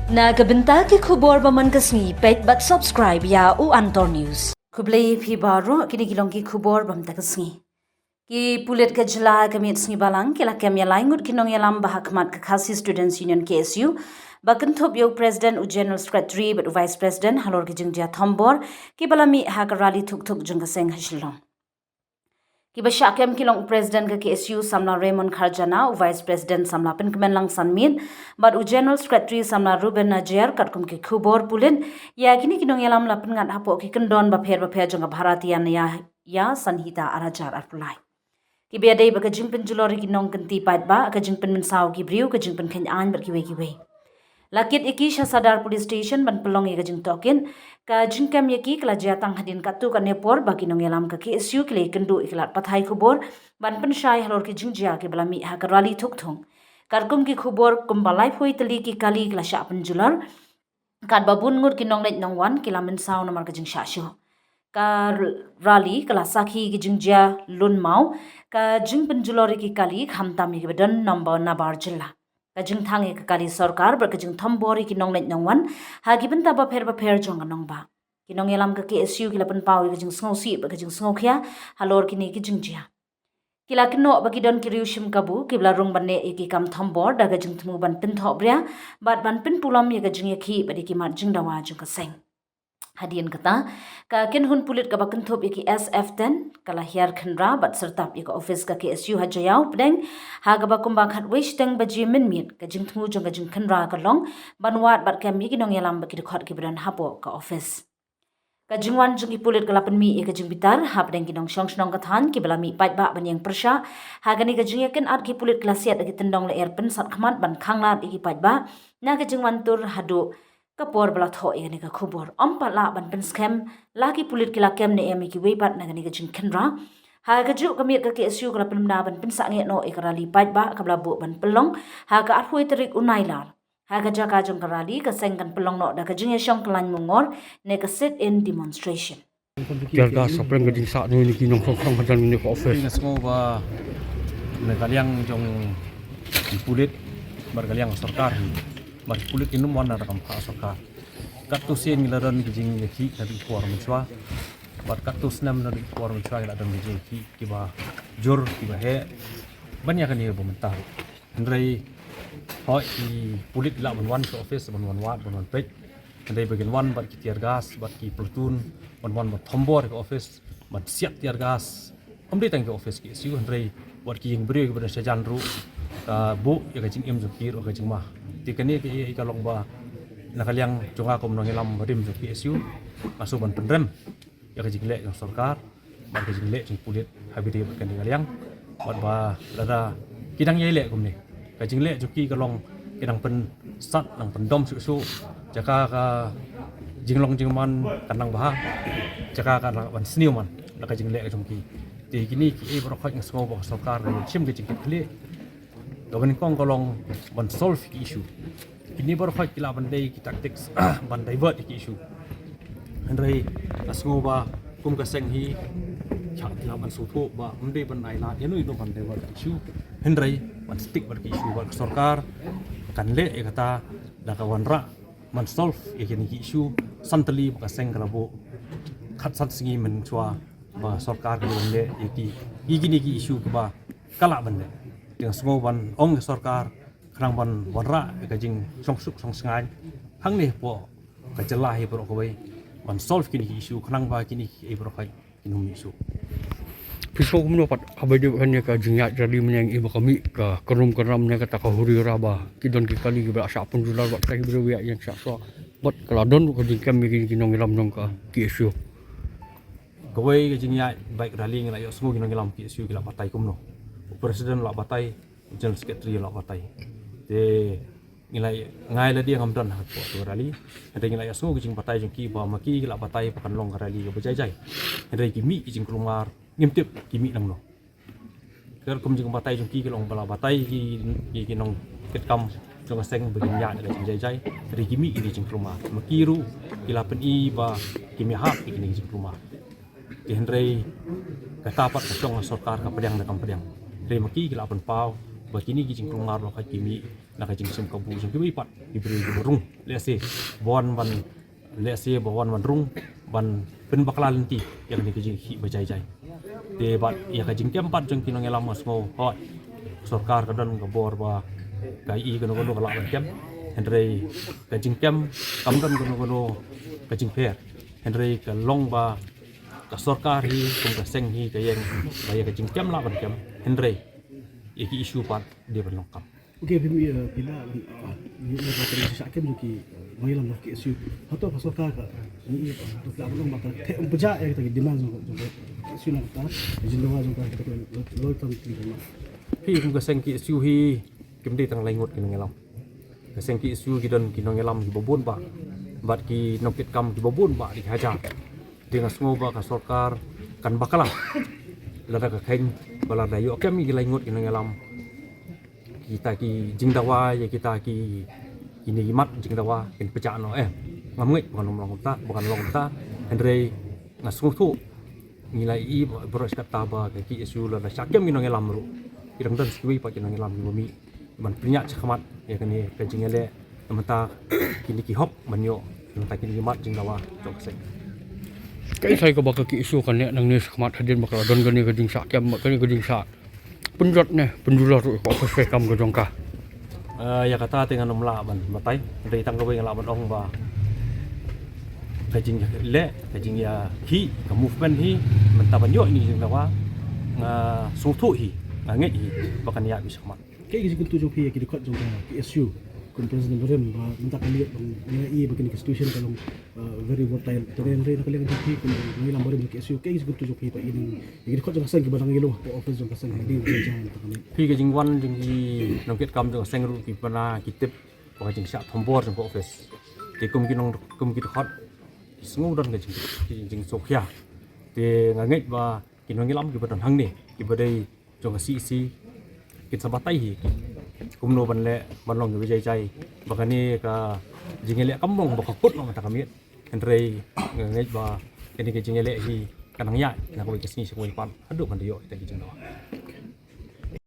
Nagabenta ki khubor baman kasni pet but subscribe ya u Antor News. Kublai phi baro kini gilong ki khubor bam takasni. Ki pulit ka jela kamit sni balang kila kem ya laingut kinong ya lam bahakmat ka khasi Students Union KSU bakan thop yo President u General Secretary but Vice President halor ki jingja thombor ki balami ha ka rally thuk thuk jung ka seng hashilong. Ki basya kem kilong President ka KSU samla Raymond Kharjana u Vice President samla Pinkemen lang sanmin but u General Secretary samla Ruben Najer katkum ki khubor pulin ya kini kinong yalam lapin ngat hapo ki kendon ba pher jong bharatian ya sanhita arajar arpulai. Ki biadai ba ka jingpen julori kinong kenti pait ba ka jingpen mensaw ki briu ka jingpen khenyan ber kiwe. Lakit iki Sadar Police Station ban pelong ya jing tokin ka jingkam yaki kala jatang hadin katu ka nepor bagi nong yalam ka KSU kile kendu iklat pathai khubor ban pensyai halor ki jingjia ki balami ha ka rally thuk thung karkum ki khubor kumbalai phoi tali ki kali kala sha penjular kat babun ngur ki nong net nong wan kila mensaw namar ka jing sha ka rally kala sakhi ki jingjia lun mau ka jing penjulori ki kali khamtam ki bedan number nabar jilla kajing thangi ka kali sarkar ber kajing thambori ki nong net nongwan ha giben ta ba pher jong nong ba kinong yalam ka KSU kila pen pawi kajing sngosi ba kajing sngokhya halor kini ki jingjia kila kino bagi don kiriushim kabu kibla rung banne eki kam thambor da kajing thmu ban pin thobria bat ban pin pulam ye kajing yakhi badi ki mat jing dawa jung ka seng hadian kata ka ken hun pulit ka bakan thop iki SF10 kala hiar khandra bat sertap ik office ka KSU hajayau pedeng ha ga bakum ba khat wish teng baji min mit ka jing thmu jong ka jing khandra ka long banwat bat kam mi kinong yalam ba ki khot ki bran hapo ka office ka jingwan jing pulit kala pen mi ka jing bitar ha pedeng kinong shong ka than ki bala mi pat ba ban yang persha ha gani ka jing yakin at ki pulit klasiat ki tendong le erpen sat khmat ban khanglat iki pat ba na ka jingwan tur hadu kapor bala tho yani ka khubor ampala ban pen scam laki pulit kila kem ne emi ki weipat na gani ka jing khenra ha ka ju kamit ka KSU kala pen na ban pen sange no ikrali pat ba kabla bu ban pelong ha ka arhui terik unailar ha ka jaka jong karali ka sengkan pelong no da ka jing yashong klan mungor ne ka sit in demonstration Jaga sampai ke desa ni kinong kong hajan ni ko office. Ingat semua bah negaliang jong pulit bergaliang sarkar bar pulit inum wana rakam pa sarkar katus yen ngelaran kijing yaki dari kuar menchwa bar katus nam dari kuar menchwa ngelaran kijing yaki kiba jur kiba he banyak kan ye pemerintah ndrai hoi pulit la wan ke office wan wat wan pek ndai bagian wan bar ki tiar gas bar ki platoon wan bar thombor ke office bar siap tiar gas amri tang ke office ki siu ndrai bar ki yang beri kepada sejan ru bu ya kajing em jukir o kajing mah tikani ki ikalong ba nakaliang jonga kom nong elam badim juk PSU masuk ban pendrem ya kajing le yang sarkar ban kajing le jing pulit habidi kan ngaliang bat ba lada kidang ye le kom ni kajing le juki kalong kidang pen sat nang pendom su jaka ka jinglong jingman kanang bah jaka ka ban sniu man la kajing le jong ki ti kini ki e brok khang smo ba sarkar chim kajing kle dogan kong kolong ban solve issue ini baru khoi kila bandai ki tactics ban divert ki issue hendrai asngo ba kum ka seng hi chak kila ban supo ba umde ban ai la enu ban divert issue hendrai ban stick bar ki issue ba sarkar kan le e kata da ka wanra man solve e ki issue santali ba seng kala bo khat sat singi men chwa ba sarkar ki le e ki gini ki issue ba kala bande yang semua ban ong sarkar kerang ban warra kajing songsuk songsengai hang ni po kajelah hi pro koi ban solve kini isu kerang ba kini e pro kai kinum isu Pisau kumno pat abadi hanya ka jingat jadi menyang ibu kami ka keram-keramnya kata ka huri raba kidon ki kali ba sa pun jular wat kai bro ya yang sakso bot keladon ka jingkam mi kinong ilam nong ka KSU koi kajing ya baik rally ngai yo semua kinong ilam isu kila partai kumno presiden la batai general secretary la batai de ngai la dia ngamdan ha ko rally ada ngai asu kijing batai jing ki ba maki la batai pakan long rally ko bejai ada kimi kijing kelumar ngimtip kimi nang no ker kum jing batai jing ki long bala batai ki nong ketkam jong seng begin ya ada jing jai ada kimi kijing kelumar maki ru kila pen i ba kimi hak kijing kelumar di hendrai kata pat kosong sarkar ka pedang da kam pedang dari maki kila pen pau begini kijing kelumar lo ka kimi nak jing sim kabu jing kiwi pat ibri rung le se bon ban le se bon ban rung ban pen bakla lenti yang ni jing hi bajai jai te bat ya ka jing kem pat jing kinong elam asmo hot sarkar kadon ka bor ba kai I kono kono kala kem Henry ka jing kem kam don kono kono ka jing per Henry ka long ba ka sarkar hi kum ka seng hi ka yang ba ya ka jing kem la ban kem Henry iki isu pat dia berlengkap. Okey, bila ni bakal disahkan juga mengilam ke isu atau pasal kak ni untuk tak belum bakal beja ya kita demand juga isu nak tak jendawa juga kita lol tam tinggal. Hi kum ka seng ki isu hi kem di tang lengot ki ngelam. Ka seng ki isu ki don ki ngelam ki bobon ba. Bat ki nokit kam ki bobon ba di hajar. Dengan semua ba ka sarkar kan bakalah. Lada ka kain bala dayo kami ki lengot ki ngelam. Kita ki jingdawa ya kita ki ini imat jingdawa ken pecah no ngamngit bukan long ta Andre ngasung tu nilai I beros kata ba ki isu la syakem ki ngelam ru irang dan sui pa ki ngelam bumi man punya cakamat ya kan ni ka jingele mata kini ki hop manyo mata kini imat jingdawa tok sek Kai sai ka baka ki isu kan ne nang ni khmat hadin bakal don gani ka jing sak kem ka ni ka jing sak penjot ne penjular ru ko pe kam ka jongka ya kata dengan nomla ban matai dari tang gawe ngala ban ong ba kajing le kajing ya hi ka movement hi menta banyo ni jingdawa nga sungthu hi ngai hi bakan ya bisa khmat Kayak gitu tujuh pihak kita dekat juga ke isu kun presiden Rem minta kalian mengenai begini ke situation kalau very volatile jadi Rem nak kalian jadi kun mengilam baru ke isu kayak gitu tujuh pihak ini jadi dekat juga sang ke barang gilo ke office juga sang di jangan kami pi ka jing wan jing hi nongket kam jong seng ru ki pana kitip ba jing syak thombor jong office ti kum ki hot sngu don ka jing sokya ti ngangai ba kinong ilam ki badan hang ni ki badai jong si kit sabatai hi kumno banle banlong ge bijai jai bakani ka jingele kamong bakakut no mata kami Henry ngai ba ini ke jingele hi kanang ya na ko ke sini sekoi pan adu kan dio ta ki jingdawa